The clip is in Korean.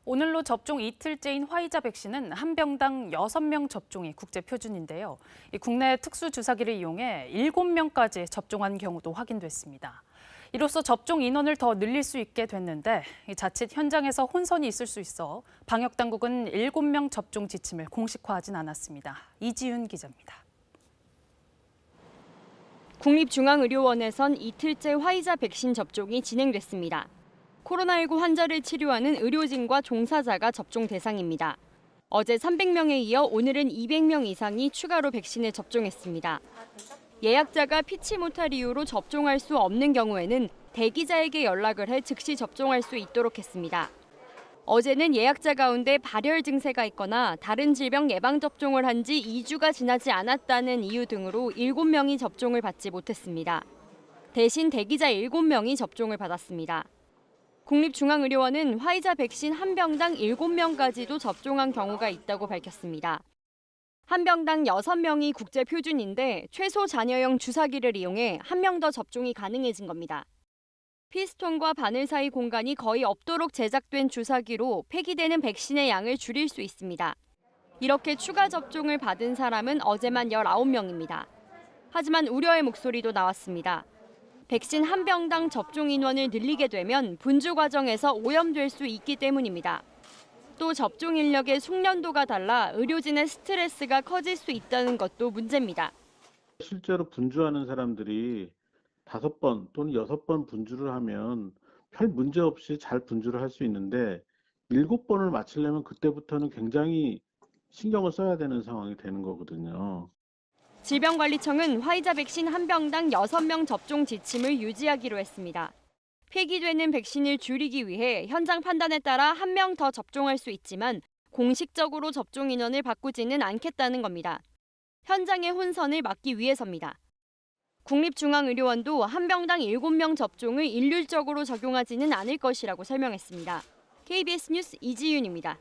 오늘로 접종 이틀째인 화이자 백신은 한 병당 6명 접종이 국제 표준인데요. 국내 특수 주사기를 이용해 7명까지 접종한 경우도 확인됐습니다. 이로써 접종 인원을 더 늘릴 수 있게 됐는데 자칫 현장에서 혼선이 있을 수 있어 방역 당국은 7명 접종 지침을 공식화하진 않았습니다. 이지윤 기자입니다. 국립중앙의료원에선 이틀째 화이자 백신 접종이 진행됐습니다. 코로나19 환자를 치료하는 의료진과 종사자가 접종 대상입니다. 어제 300명에 이어 오늘은 200명 이상이 추가로 백신을 접종했습니다. 예약자가 피치 못할 이유로 접종할 수 없는 경우에는 대기자에게 연락을 해 즉시 접종할 수 있도록 했습니다. 어제는 예약자 가운데 발열 증세가 있거나 다른 질병 예방접종을 한 지 2주가 지나지 않았다는 이유 등으로 7명이 접종을 받지 못했습니다. 대신 대기자 7명이 접종을 받았습니다. 국립중앙의료원은 화이자 백신 한 병당 7명까지도 접종한 경우가 있다고 밝혔습니다. 한 병당 6명이 국제 표준인데 최소 잔여형 주사기를 이용해 한 명 더 접종이 가능해진 겁니다. 피스톤과 바늘 사이 공간이 거의 없도록 제작된 주사기로 폐기되는 백신의 양을 줄일 수 있습니다. 이렇게 추가 접종을 받은 사람은 어제만 19명입니다. 하지만 우려의 목소리도 나왔습니다. 백신 한 병당 접종 인원을 늘리게 되면 분주 과정에서 오염될 수 있기 때문입니다. 또 접종 인력의 숙련도가 달라 의료진의 스트레스가 커질 수 있다는 것도 문제입니다. 실제로 분주하는 사람들이 5번 또는 6번 분주를 하면 별 문제 없이 잘 분주를 할 수 있는데 7번을 마치려면 그때부터는 굉장히 신경을 써야 되는 상황이 되는 거거든요. 질병관리청은 화이자 백신 한 병당 6명 접종 지침을 유지하기로 했습니다. 폐기되는 백신을 줄이기 위해 현장 판단에 따라 한 명 더 접종할 수 있지만 공식적으로 접종 인원을 바꾸지는 않겠다는 겁니다. 현장의 혼선을 막기 위해서입니다. 국립중앙의료원도 한 병당 7명 접종을 일률적으로 적용하지는 않을 것이라고 설명했습니다. KBS 뉴스 이지윤입니다.